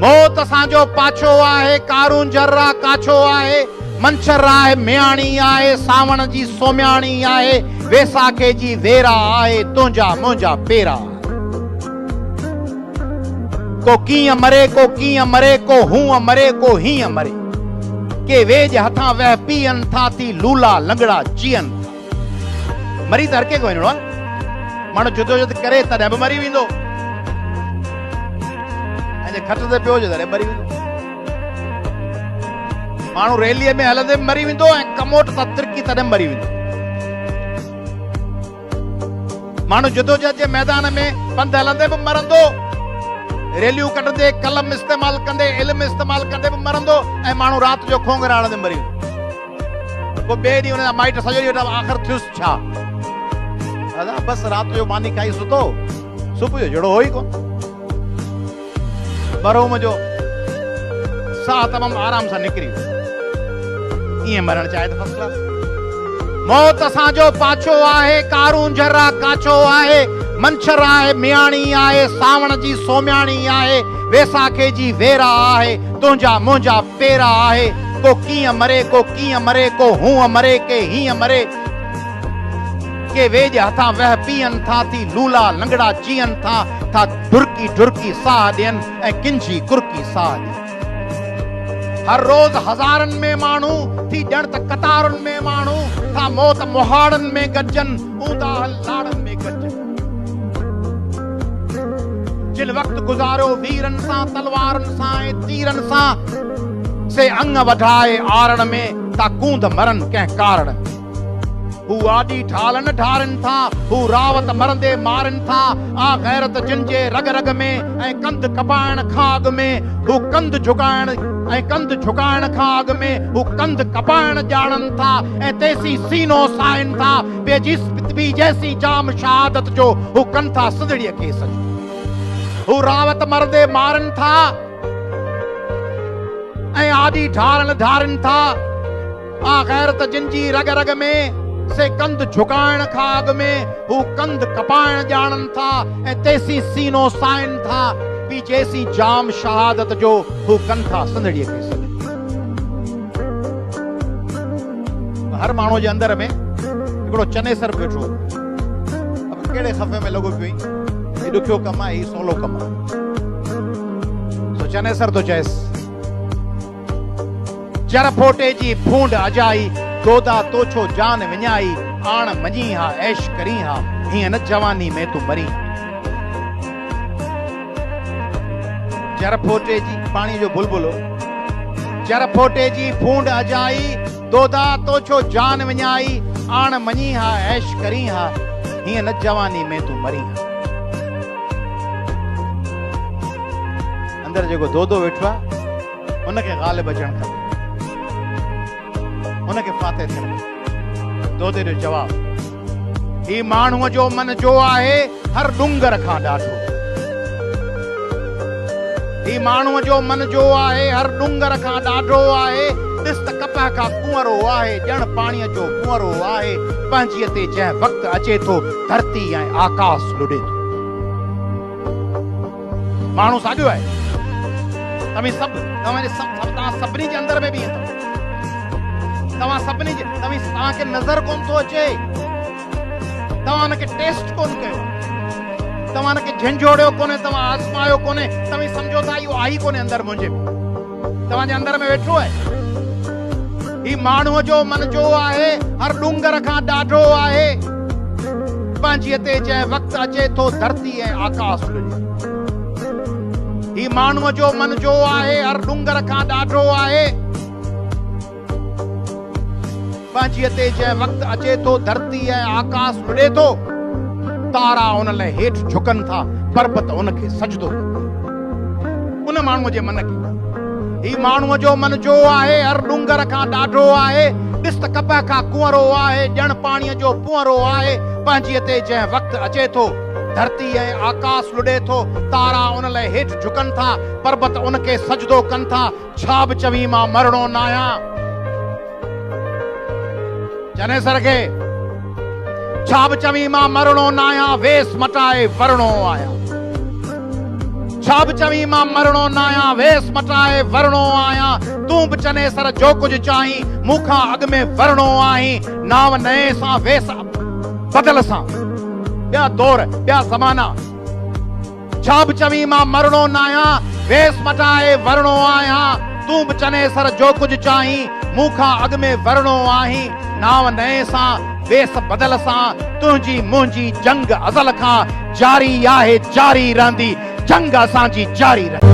मौत असांजो पाछो आहे, कारून जर्रा काछो आहे, मंछर आहे मियाणी आहे, सावण जी सोम्याणी आहे, वेसाखे जी वेरा आहे, तुंहिंजा मुंहिंजा पेरा। को कीअं मरे, को कीअं मरे, को हूअं मरे, को हीअं मरे, के वेज हथां वह पीअनि था, थी लूला लंगड़ा जीअनि था। मरी त हर के को वञिणो आहे, माण्हू जुदोजहद करे तॾहिं बि मरी वेंदो, खट ते पियो हुजे तॾहिं मरी वेंदो, माण्हू रैलीअ में हलंदे मरी वेंदो, ऐं कमोट तां तिरकी तॾहिं मरी वेंदो। माण्हू जुदोजहद जे मैदान में पंध हलंदे बि मरंदो, रैलियूं कढंदे, कलम इस्तेमाल कंदे, इल्म इस्तेमाल कंदे बि मरंदो, ऐं माण्हू राति जो खोंगरा हणंदे मरी वेंदो। पोइ ॿिए ॾींहुं हुन जा माइट सॼो ॾींहुं वेठा, आख़िर थियुसि छा? दादा बसि राति जो मानी खाई सुतो, सुबुह जो जहिड़ो हो ई कोन। बरोम जो साह तमामु आराम सां निकिरी वियो, ईअं मरण चाहे त फर्स्ट क्लास। मौत असांजो पाछो आहे, कारून जर्रा काछो आहे, मंछर आहे मियाणी आहे, सावण जी सोम्याणी आहे, वेसाखे जी वेरा आहे, तुंहिंजा मुंहिंजा पेरा आहे। को कीअं मरे, को कीअं मरे, को हूअं मरे, के हीअं मरे, के वेज हथां वह पीअनि था, थी लूला लंगड़ा जीअनि था ढुरकी ढुरकी साह ॾियनि ऐं किंजी कुरकी साह ॾियनि। हर रोज हज़ारनि में माण्हू थी ॼण त कतारुनि में माण्हू था मौत मुहाड़नि में गॾजनि, ऊंदा लाड़नि में गॾजनि। जिन वक़्तु गुज़ारियो वीरनि सां, तलवारनि सां ऐं तीरनि सां, से अंग वधाए आरण में ता कूंद मरनि कंहिं कारण में। हू आॾी ठालनि ढारनि था, हू रावत मरंदे मारनि था, आ गैरत जिन जे रग रग में ऐं कंध कपाइण खाग में, हू कंध झुकाइण ऐं कंध झुकाइण खाग में, हू कंध कपाइण ॼाणनि था ऐं तेसी सीनो साइन था, ॿी जैसी जाम शहादत जो हू कनि था सिंधड़ीअ खे सजो। हू रावत मरंदे मारनि था ऐं आॾी ढारनि धारनि था, आ गैरत जिन जी रग रग में, से कंध झुकाइण खाग में, हू कंध कपाइण ॼाणनि था ऐं तेसी सीनो साइन था, ॿी जैसी जाम शहादत जो हू कनि था सिंधड़ीअ खे सजो। हर माण्हू जे अंदर में हिकिड़ो चनेसर वेठो, अब कहिड़े खफ़े में लॻो पियो, ही ॾुखियो कमु आहे, ही सवलो कमु आहे, सो चनेसर थो चएसि, जर फोटे जी फूंड अजाई, गोदा तोछो जान विञाई, आण मञी हा ऐश करी हा, हीअं न जवानी में तूं मरी। जर फोटे जी, पाणी जो बुलबुलो, जर फोटे जी फूंड अजाई, गोदा तोछो जान विञाई, आण मञी हा ऐश करी हा, हीअं न जवानी में तूं मरी। अंदर जेको दोदो वेठो आहे उनखे ग़ालिब अचणु खपे, उनखे फाते थियणु। दोदे जो जवाब, ही माण्हूअ जो मन जो आहे हर डुंगर खां ॾाढो, ही माण्हूअ जो मन जो आहे हर डुंगर खां ॾाढो आहे, ॾिस त कपह खां कुंवरो आहे, ॼण पाणीअ जो कुंवरो आहे, पंहिंजीअ ते जंहिं वक़्तु अचे थो धरती ऐं आकाश लुॾे थो। माण्हू साॻियो आहे, तव्हां सभिनी जे अंदर में बि तव्हां सभिनी जे, तव्हांखे नज़र कोन थो अचे, तव्हां हुनखे टेस्ट कोन कयो, तव्हां हुनखे झंझोड़ियो कोन्हे, तव्हां आज़मायो कोन्हे, तव्हां सम्झो था इहो आई कोन्हे अंदर मुंहिंजे, तव्हांजे अंदर में वेठो आहे। ही माण्हूअ जो मन जो आहे हर डुंगर खां ॾाढो आहे, पंहिंजीअ ते जंहिं वक़्तु अचे थो धरती ऐं आकाश लुॾे। ही माण्हूअ जो मन जो आहे हर डुंगर खां ॾाढो आहे, पंहिंजीअ ते जंहिं वक़्तु अचे थो धरती ऐं आकाश लुॾे थो, तारा उन लाइ हेठि झुकनि था, पर्वत उनखे सजदो, उन माण्हूअ जे मन खे। ही माण्हूअ जो मन जो आहे हर डुंगर खां ॾाढो आहे, ॾिस त कपह खां कुंवरो आहे, ॼण पाणीअ जो कुंवरो आहे, पंहिंजीअ ते जंहिं वक़्तु अचे थो धरती ऐं आकाश लुॾे थो, तारा उन लाइ हेठि झुकनि था, पर्वत उनखे सजदो कनि था। छा बि चवीं मां मरणो न आहियां, चनेसर खे छा बि चवीं मां मरणो न आहियां, वेस मटाए वरणो आहियां। छा बि चवी मां मरणो न आहियां, वेस मटाए वरणो आहियां, तूं बि चने सर जो कुझु चाहीं, मूंखां अॻु में वरणो आहीं, नाव नए सां वेस बदल सां, ॿिया दौर ॿिया ज़माना। छा बि चवी मां मरणो न आहियां, वेस मटाए वरणो आहियां, तूं बि चने सर जो कुझु चाहीं, मूंखां अॻु में वरणो आहीं, नाव नए सां वेस बदल सां, तुंहिंजी मुंहिंजी जंग अज़ल खां जारी आहे, जारी रहंदी, जंग असांजी जारी रहंदी।